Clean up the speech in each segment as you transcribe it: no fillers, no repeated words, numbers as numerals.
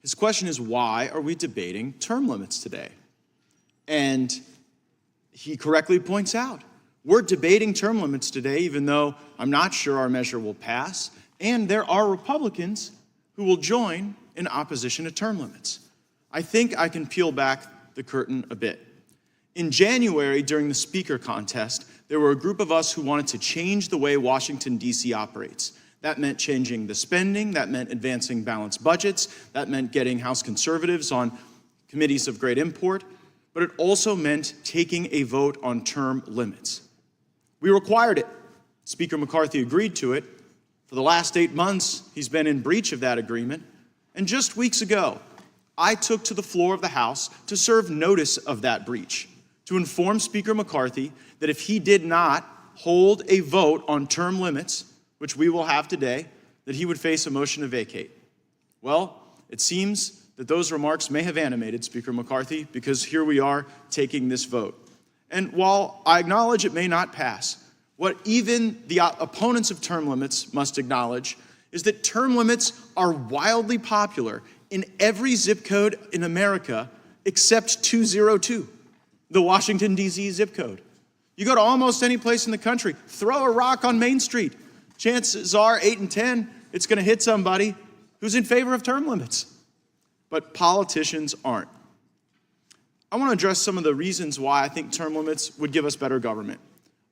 His question is, why are we debating term limits today? And he correctly points out, we're debating term limits today, even though I'm not sure our measure will pass, and there are Republicans who will join in opposition to term limits. I think I can peel back the curtain a bit. In January, during the speaker contest, there were a group of us who wanted to change the way Washington, D.C. operates. That meant changing the spending, that meant advancing balanced budgets, that meant getting House conservatives on committees of great import, but it also meant taking a vote on term limits. We required it. Speaker McCarthy agreed to it. For the last 8 months, he's been in breach of that agreement. And just weeks ago, I took to the floor of the House to serve notice of that breach, to inform Speaker McCarthy that if he did not hold a vote on term limits, which we will have today, that he would face a motion to vacate. Well, it seems that those remarks may have animated Speaker McCarthy, because here we are taking this vote. And while I acknowledge it may not pass, what even the opponents of term limits must acknowledge is that term limits are wildly popular in every zip code in America except 202, the Washington, D.C. zip code. You go to almost any place in the country, throw a rock on Main Street. Chances are 8 and 10, it's going to hit somebody who's in favor of term limits. But politicians aren't. I want to address some of the reasons why I think term limits would give us better government.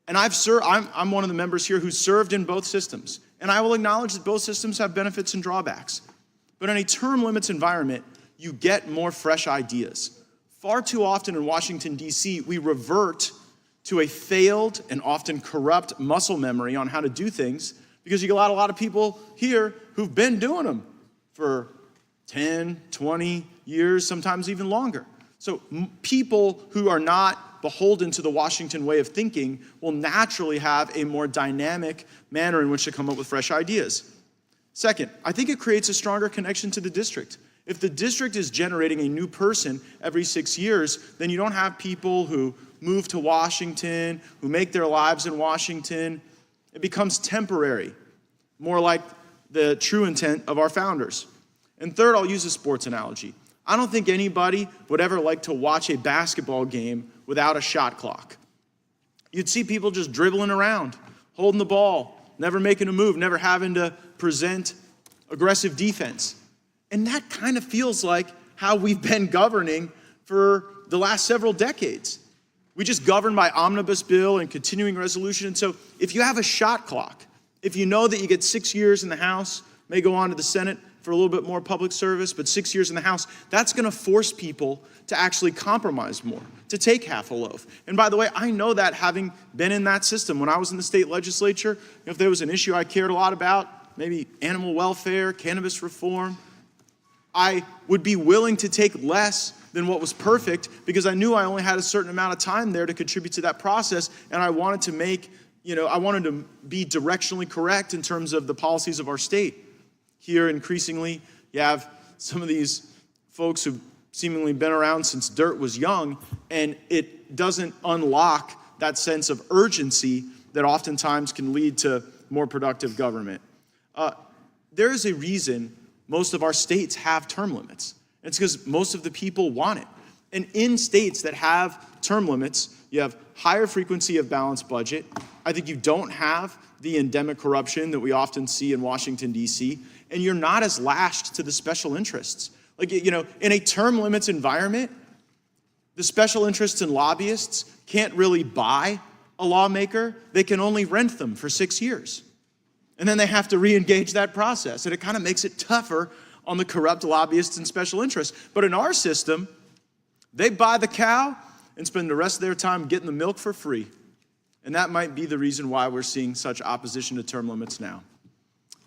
And I'm one of the members here who served in both systems. And I will acknowledge that both systems have benefits and drawbacks. But in a term limits environment, you get more fresh ideas. Far too often in Washington, D.C., we revert to a failed and often corrupt muscle memory on how to do things, because you got a lot of people here who've been doing them for 10, 20 years, sometimes even longer. So people who are not beholden to the Washington way of thinking will naturally have a more dynamic manner in which to come up with fresh ideas. Second, I think it creates a stronger connection to the district. If the district is generating a new person every 6 years, then you don't have people who move to Washington, who make their lives in Washington. It becomes temporary, more like the true intent of our founders. And third, I'll use a sports analogy. I don't think anybody would ever like to watch a basketball game without a shot clock. You'd see people just dribbling around, holding the ball, never making a move, never having to present aggressive defense. And that kind of feels like how we've been governing for the last several decades. We just govern by omnibus bill and continuing resolution. And so if you have a shot clock, if you know that you get 6 years in the House, may go on to the Senate for a little bit more public service, but 6 years in the House, that's going to force people to actually compromise more, to take half a loaf. And by the way, I know that having been in that system. When I was in the state legislature, if there was an issue I cared a lot about, maybe animal welfare, cannabis reform, I would be willing to take less than what was perfect, because I knew I only had a certain amount of time there to contribute to that process, and I wanted to I wanted to be directionally correct in terms of the policies of our state. Here, increasingly, you have some of these folks who've seemingly been around since dirt was young, and it doesn't unlock that sense of urgency that oftentimes can lead to more productive government. There is a reason most of our states have term limits. It's because most of the people want it. And in states that have term limits, you have higher frequency of balanced budget. I think you don't have the endemic corruption that we often see in Washington, D.C., and you're not as lashed to the special interests. Like, in a term limits environment, the special interests and lobbyists can't really buy a lawmaker. They can only rent them for 6 years. And then they have to re-engage that process. And it kind of makes it tougher on the corrupt lobbyists and special interests. But in our system, they buy the cow and spend the rest of their time getting the milk for free. And that might be the reason why we're seeing such opposition to term limits now.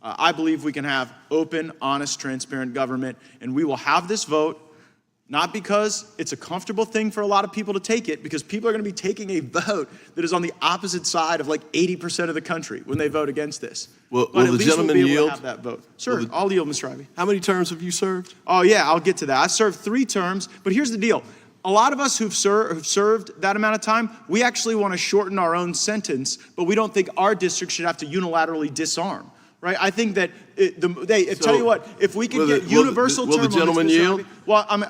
I believe we can have open, honest, transparent government, and we will have this vote, not because it's a comfortable thing for a lot of people to take it, because people are going to be taking a vote that is on the opposite side of like 80% of the country when they vote against this. Will the gentleman yield? Have that vote. Sure, I'll yield, Mr. Ivey. How many terms have you served? Oh yeah, I'll get to that. I served 3 terms, but here's the deal. A lot of us who've served that amount of time, we actually want to shorten our own sentence, but we don't think our district should have to unilaterally disarm. right? I think that tell you what, if we could get universal term limits. Will the gentleman yield? Well, I'm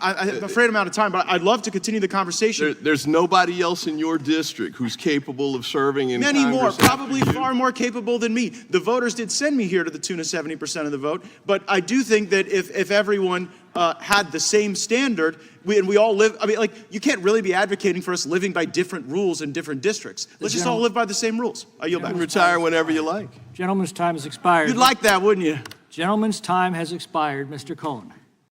afraid I'm out of time, but I'd love to continue the conversation. There's nobody else in your district who's capable of serving in Many more, Congress probably after you. far more capable than me. The voters did send me here to the tune of 70% of the vote, but I do think that if everyone had the same standard, we all live, I mean, like, you can't really be advocating for us living by different rules in different districts. Let's just all live by the same rules. I yield You back. can retire whenever you like. Gentleman's time has expired. You'd like that, wouldn't you? Gentleman's time has expired. Mr. Cohen.